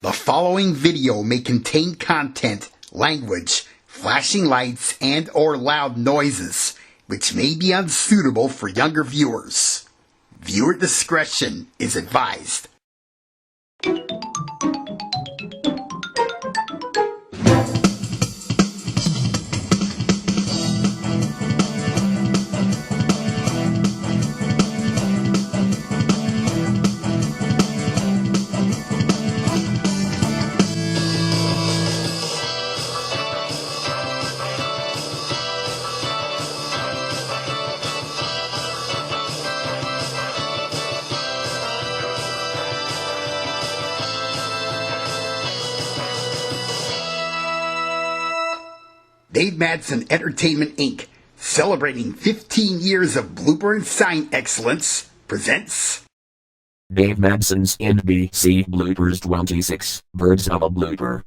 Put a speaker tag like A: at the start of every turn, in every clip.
A: The following video may contain content, language, flashing lights, and or loud noises, which may be unsuitable for younger viewers. Viewer discretion is advised. Dave Madson Entertainment Inc., celebrating 15 years of blooper and sign excellence, presents
B: Dave Madson's NBC Bloopers 26, Birds of a Blooper.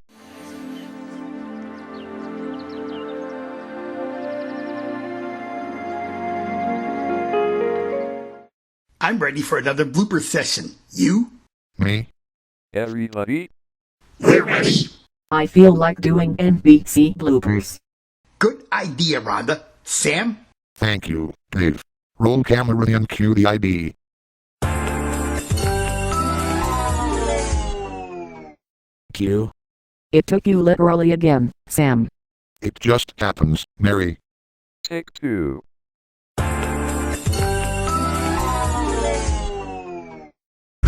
A: I'm ready for another blooper session. You?
C: Me?
D: Everybody?
A: We're ready.
B: I feel like doing NBC Bloopers.
A: Good idea, Rhonda. Sam?
C: Thank you, Dave. Roll camera and cue the ID.
B: Cue. It took you literally again, Sam.
C: It just happens, Mary.
D: Take two.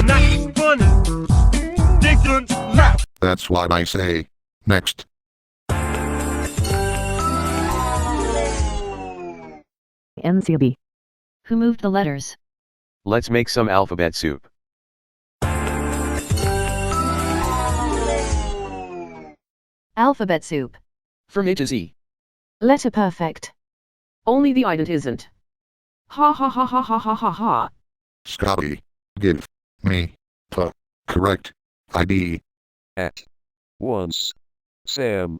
E: Nice fun. Diction's left.
C: That's what I say. Next.
F: NCB. Who moved the letters?
D: Let's make some alphabet soup.
F: Alphabet soup.
G: From A to Z.
F: Letter perfect.
G: Only the ident isn't. Ha ha ha ha ha ha ha ha.
C: Scotty. Give me the correct ID.
D: At once. Sam.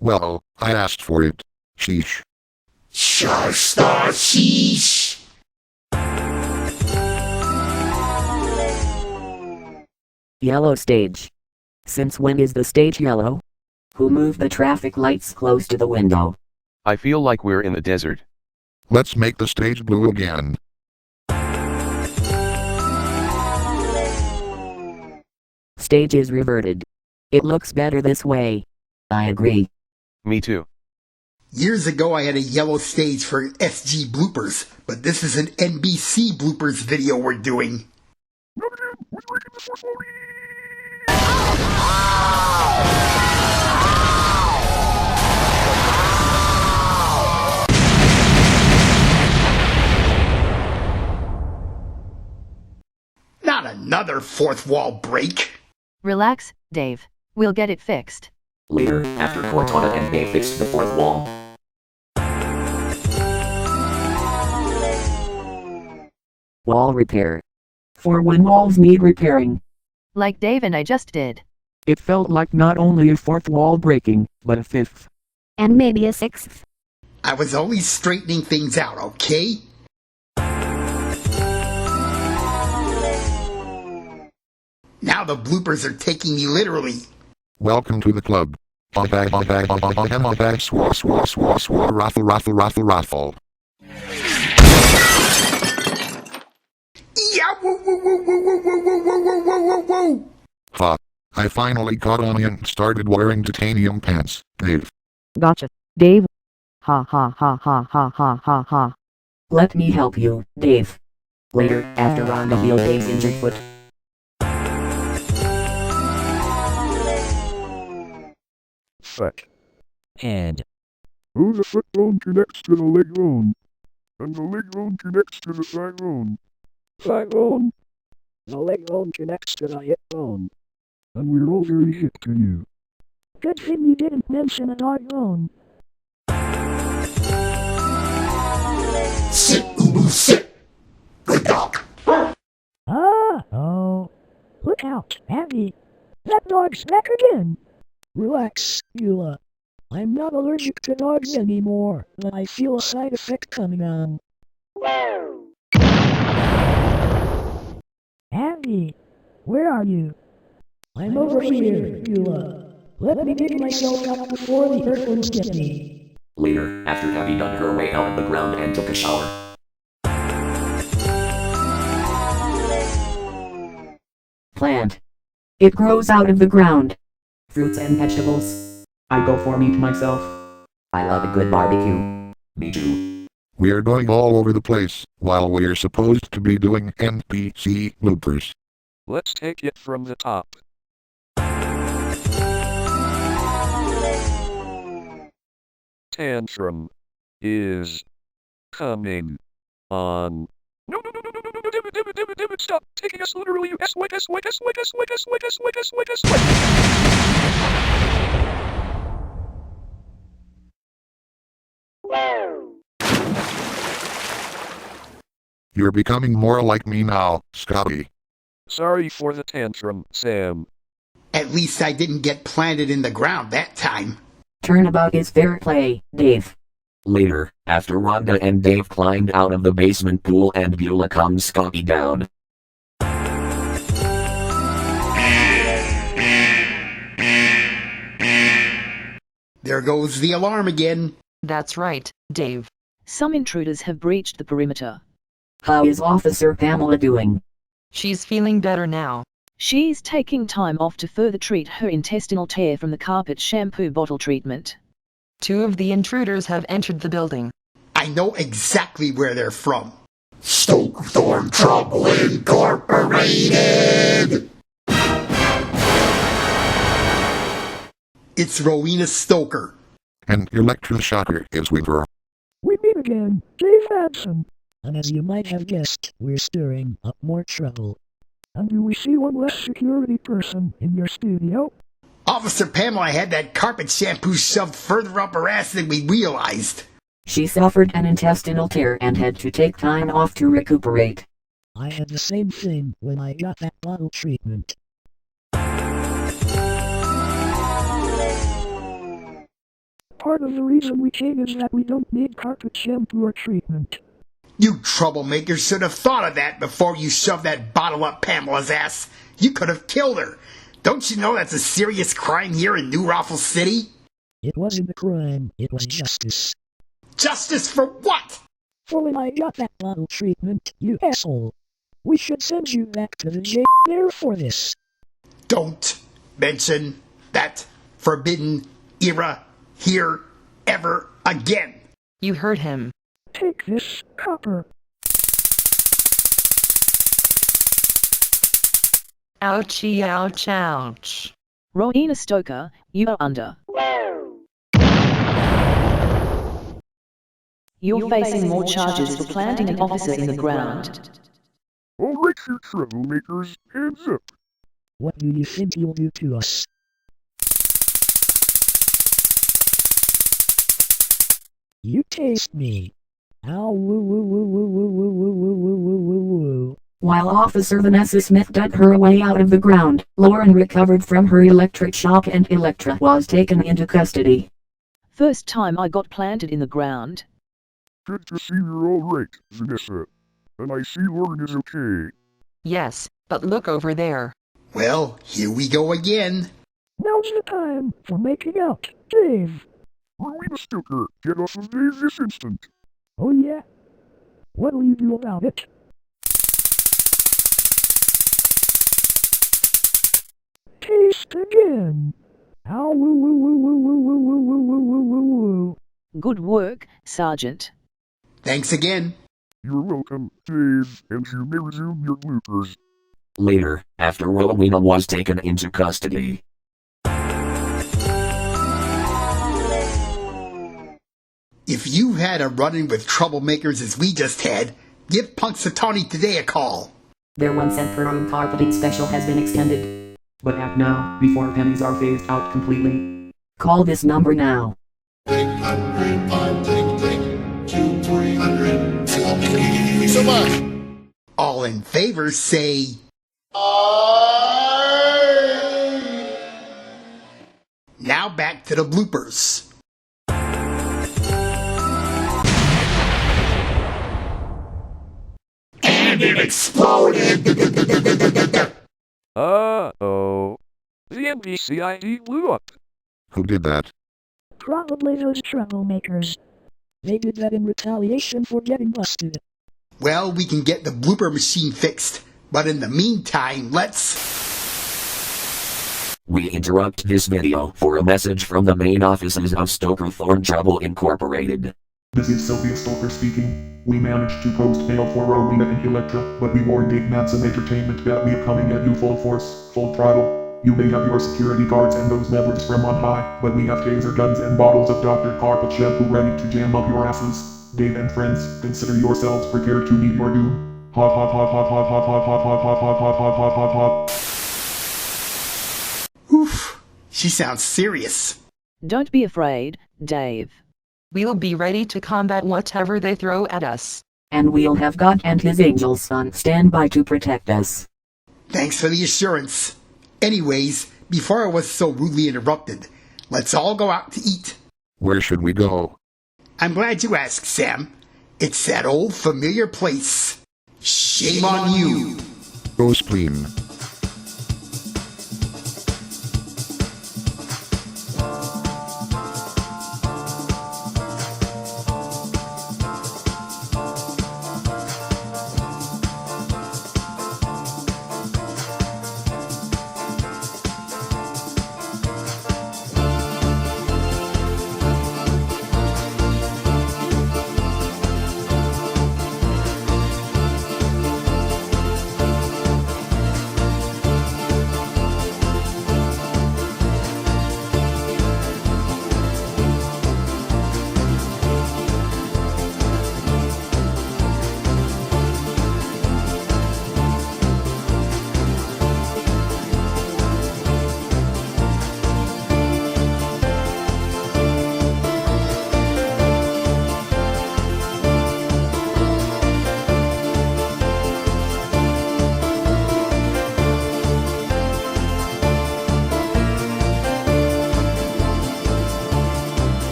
C: Well, I asked for it. Sheesh.
A: Star sheesh.
B: Yellow stage. Since when is the stage yellow? Who moved the traffic lights close to the window?
D: I feel like we're in the desert.
C: Let's make the stage blue again.
B: Stage is reverted. It looks better this way. I agree.
D: Me too.
A: Years ago I had a yellow stage for SG bloopers, but this is an NBC bloopers video we're doing. Not another fourth wall break.
F: Relax, Dave. We'll get it fixed.
B: Later, after Cortana and they fixed the fourth wall. Wall repair. For when walls need repairing.
F: Like Dave and I just did.
H: It felt like not only a fourth wall breaking, but a fifth.
I: And maybe a sixth.
A: I was only straightening things out, okay? Now the bloopers are taking me literally.
C: Welcome to the club. Raffle.
A: Yeah, woo, woo, woo, woo, woo, woo, woo, woo, woo, woo, woo.
C: Ha. I finally caught on and started wearing titanium pants, Dave.
F: Gotcha, Dave. Ha ha ha ha ha ha ha ha.
B: Let me help you, Dave. Later, after Rhonda healed Dave's injured foot.
D: Foot.
E: And
D: Who the foot bone connects to the leg bone? And the leg bone connects to the thigh bone. Thigh bone.
E: the leg bone connects to the hip bone.
D: And we're all very hip to you.
E: Good thing you didn't mention a dog bone.
A: Sit, Ubu, sit. Good dog.
E: Ah, oh. Look out, Abby. That dog's back again. Relax, Beulah. I'm not allergic to dogs anymore, but I feel a side effect coming on. Harvey, where are you? I'm over here, Beulah. Let me dig myself out before the earthworms get me.
B: Later, after having done her way out of the ground and took a shower. Plant. It grows out of the ground. Fruits and vegetables.
H: I go for meat myself.
B: I love a good barbecue.
C: Me too. We are going all over the place, while we are supposed to be doing NBC Bloopers.
D: Let's take it from the top. Tantrum is coming on. No, damn it, stop taking us literally, you S-wait.
C: You're becoming more like me now, Scotty.
D: Sorry for the tantrum, Sam.
A: At least I didn't get planted in the ground that time.
B: Turnabout is fair play, Dave.
J: Later, after Rhonda and Dave climbed out of the basement pool and Beulah calms Scotty down.
A: There goes the alarm again.
G: That's right, Dave.
K: Some intruders have breached the perimeter.
B: How is Officer Pamela doing?
G: She's feeling better now.
K: She's taking time off to further treat her intestinal tear from the carpet shampoo bottle treatment.
G: 2 of the intruders have entered the building.
A: I know exactly where they're from.
C: Stokethorn Trouble Incorporated!
A: It's Rowena Stoker.
C: And electroshocker is with her.
E: We meet again, Dave Madson. And as you might have guessed, we're stirring up more trouble. And do we see one less security person in your studio?
A: Officer Pamela had that carpet shampoo shoved further up her ass than we realized.
B: She suffered an intestinal tear and had to take time off to recuperate.
E: I had the same thing when I got that bottle treatment. Part of the reason we came is that we don't need carpet shampoo or treatment.
A: You troublemakers should have thought of that before you shoved that bottle up Pamela's ass. You could have killed her. Don't you know that's a serious crime here in New Raffles City?
E: It wasn't a crime, it was justice.
A: Justice for what?
E: For when I got that bottle treatment, you asshole. We should send you back to the jail there for this.
A: Don't mention that forbidden era here ever again.
G: You heard him.
E: Take this, copper.
G: Ouchie, ouch, ouch.
K: Rowena Stoker, you are under. You're facing more charges for planting an officer in the ground.
D: Alright, you troublemakers, hands up.
E: What do you think you'll do to us? You taste me. Ow, woo, woo, woo, woo, woo, woo, woo, woo, woo, woo, woo, woo.
B: While Officer Vanessa Smith dug her way out of the ground, Lauren recovered from her electric shock and Electra was taken into custody.
K: First time I got planted in the ground.
D: Good to see you're alright, Vanessa. And I see Lauren is okay.
G: Yes, but look over there.
A: Well, here we go again.
E: Now's the time for making out, Dave.
D: Rowena Stoker, get off of Dave this instant.
E: Oh yeah? What'll you do about it? Taste again. Ow, woo, woo, woo, woo, woo, woo, woo, woo, woo, woo, woo, woo.
K: Good work, Sergeant.
A: Thanks again.
D: You're welcome, Dave, and you may resume your bloopers.
J: Later, after Rowena was taken into custody.
A: If you had a run-in with troublemakers as we just had, give Punxsutawney today a call.
B: Their 1 cent per room carpeting special has been extended.
H: But act now, before pennies are phased out completely.
B: Call this number now.
C: 800, 2, 300. Thank you so much.
A: All in favor say... Now back to the bloopers.
C: And it exploded.
D: Uh-oh. The NBC ID blew up.
C: Who did that?
E: Probably those troublemakers. They did that in retaliation for getting busted.
A: Well, we can get the blooper machine fixed, but in the meantime, let's...
J: We interrupt this video for a message from the main offices of Stoker Thorn Trouble Incorporated.
L: This is Sylvia Stoker speaking. We managed to post bail for Rita and Electra, but we warned Dave Madson Entertainment that we are coming at you full force, full throttle. You may have your security guards and those members from on high, but we have taser guns and bottles of Dr. Carpet shampoo ready to jam up your asses. Dave and friends, consider yourselves prepared to meet your doom. Hot hot hot hot hot hot hot hot hot hot hot hot hot hot hot hot.
A: Oof, she sounds serious.
K: Don't be afraid, Dave.
M: We'll be ready to combat whatever they throw at us.
B: And we'll have God and his angels on standby to protect us.
A: Thanks for the assurance. Anyways, before I was so rudely interrupted, let's all go out to eat.
C: Where should we go?
A: I'm glad you asked, Sam. It's that old familiar place. Shame on you.
C: Go spleen.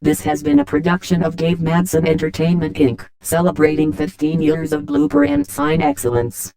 B: This has been a production of Dave Madson Entertainment Inc., celebrating 15 years of blooper and sign excellence.